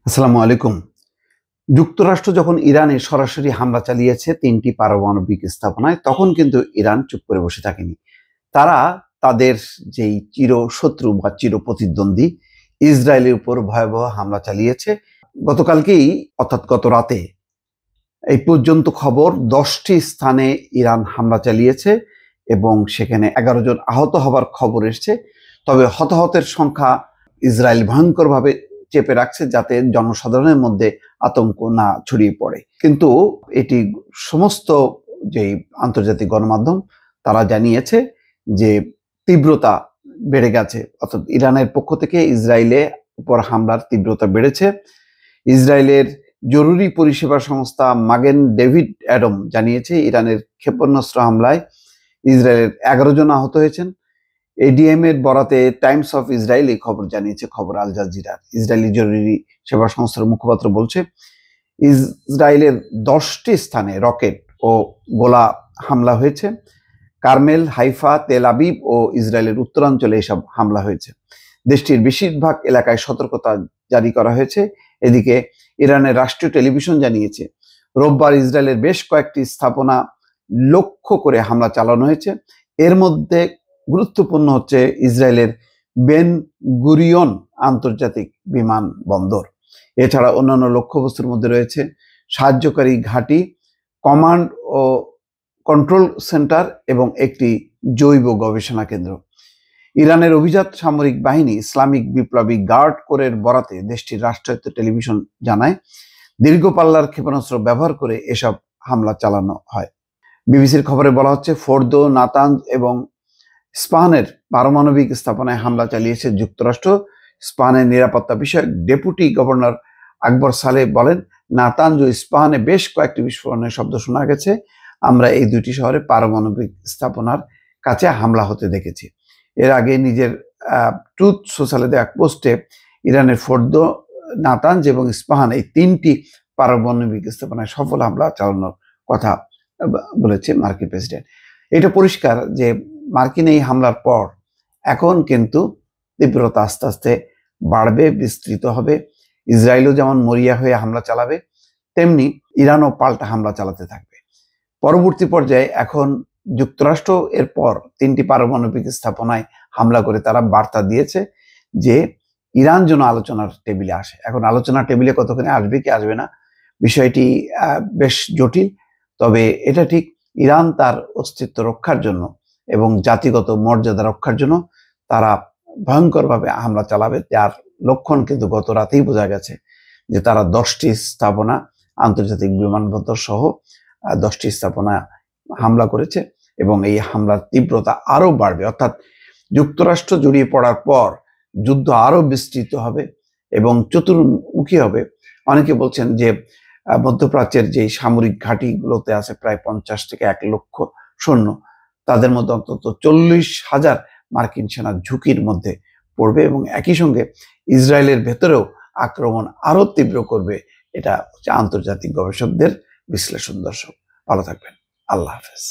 আসসালামু আলাইকুম। যুক্তরাষ্ট্র যখন ইরানে সরাসরি হামলা চালিয়েছে ৩টি পারমাণবিক স্থাপনায়, তখন কিন্তু ইরান চুপ করে বসে থাকেনি। তারা তাদের যেই চিরশত্রু বা চিরপ্রতিদ্বন্দ্বী ইসরায়েলের উপর ভয়াবহ হামলা চালিয়েছে। গতকালকেই অর্থাৎ গত রাতে এই পর্যন্ত খবর ১০টি স্থানে ইরান হামলা চালিয়েছে এবং সেখানে ১১ জন আহত হবার খবর এসছে। তবে হতাহতের সংখ্যা ইসরায়েল ভয়ঙ্করভাবে চেপে রাখছে যাতে জনসাধারণের মধ্যে আতঙ্ক না ছড়িয়ে পড়ে। কিন্তু এটি সমস্ত যেই আন্তর্জাতিক গণমাধ্যম তারা জানিয়েছে যে তীব্রতা বেড়ে গেছে, অর্থাৎ ইরানের পক্ষ থেকে ইসরায়েলের উপর হামলার তীব্রতা বেড়েছে। ইসরায়েলের জরুরি পরিষেবা সংস্থা মাগেন ডেভিড অ্যাডম জানিয়েছে ইরানের ক্ষেপণাস্ত্র হামলায় ইসরায়েলের ১১ জন আহত হয়েছেন। এডিএম এর বরাতে টাইমস অফ ইসরায়েল এই খবর জানিয়েছে, খবর আল জাজিরা। ইসরায়েলি জরুরি সেবা সংস্থার মুখপাত্র বলছে ইসরায়েলের 10টি স্থানে রকেট ও গোলা হামলা হয়েছে। কারমেল, হাইফা, তেল আবিব ও ইসরায়েলের উত্তরাঞ্চলে এসব হামলা হয়েছে। দেশটির বেশিরভাগ এলাকায় সতর্কতা জারি করা হয়েছে। এদিকে ইরানের রাষ্ট্রীয় টেলিভিশন জানিয়েছে রোববার ইসরায়েলের বেশ কয়েকটি স্থাপনা লক্ষ্য করে হামলা চালানো হয়েছে। এর মধ্যে গুরুত্বপূর্ণ হচ্ছে ইসরায়েলের বেন গুরিয়ন আন্তর্জাতিক বিমানবন্দর। এছাড়া অন্যান্য লক্ষ্যবস্তুর মধ্যে রয়েছে সাহায্যকারী ঘাঁটি, কমান্ড ও কন্ট্রোল সেন্টার এবং একটি জৈব গবেষণা কেন্দ্র। ইরানের অভিজাত সামরিক বাহিনী ইসলামিক বিপ্লবী গার্ড কোরের বরাতে দেশটির রাষ্ট্রায়ত্ত টেলিভিশন জানায় দীর্ঘ পাল্লার ক্ষেপণাস্ত্র ব্যবহার করে এসব হামলা চালানো হয়। বিবিসির খবরে বলা হচ্ছে ফোর্দো, নাতানজ এবং স্পাহানের পারমাণবিক স্থাপনায় হামলা চালিয়েছে যুক্তরাষ্ট্র। স্পাহানের নিরাপত্তা বিষয়ক ডেপুটি গভর্নর আকবর সালেহ বলেন, নাতানজ ও স্পাহানে বেশ কয়েকটি বিস্ফোরণের শব্দ শোনা গেছে। আমরা এই দুটি শহরে পারমাণবিক স্থাপনার কাছে হামলা হতে দেখেছি। এর আগে নিজের ট্রুথ সোশ্যালে দেওয়া এক পোস্টে ইরানের ফোর্দো, নাতানজ এবং স্পাহান এই 3টি পারমাণবিক স্থাপনায় সফল হামলা চালানোর কথা বলেছে মার্কিন প্রেসিডেন্ট। এটা পরিষ্কার যে মার্কিন এই হামলার পর এখন কিন্তু তীব্রতা আস্তে আস্তে বাড়বে, বিস্তৃত হবে। ইসরায়েলও যেমন মরিয়া হয়ে হামলা চালাবে, তেমনি ইরানও পাল্টা হামলা চালাতে থাকবে। পরবর্তী পর্যায়ে এখন যুক্তরাষ্ট্র এরপর 3টি পারমাণবিক স্থাপনায় হামলা করে তারা বার্তা দিয়েছে যে ইরান যেন আলোচনার টেবিলে আসে। এখন আলোচনার টেবিলে কতক্ষণে আসবে কি আসবে না বিষয়টি বেশ জটিল। তবে এটা ঠিক, ইরান তার অস্তিত্ব রক্ষার জন্য এবং জাতিগত মর্যাদা রক্ষার জন্য তারা ভয়ঙ্করভাবে হামলা চালাবে। তার লক্ষণ কিন্তু গত রাতেই বোঝা গেছে যে তারা 10টি স্থাপনা, আন্তর্জাতিক বিমানবন্দর সহ 10টি স্থাপনা হামলা করেছে এবং এই হামলার তীব্রতা আরো বাড়বে। অর্থাৎ যুক্তরাষ্ট্র জড়িয়ে পড়ার পর যুদ্ধ আরো বিস্তৃত হবে এবং চতুর্মুখী হবে। অনেকে বলছেন যে মধ্যপ্রাচ্যের যে সামরিক ঘাঁটিগুলোতে আছে প্রায় 50 থেকে 1 লক্ষ সৈন্য, তাদের মধ্যে অন্তত 40,000 মার্কিন সেনা ঝুঁকির মধ্যে পড়বে এবং একই সঙ্গে ইসরায়েলের ভেতরেও আক্রমণ আরো তীব্র করবে। এটা হচ্ছে আন্তর্জাতিক গবেষকদের বিশ্লেষণ। দর্শক, ভালো থাকবেন। আল্লাহ হাফেজ।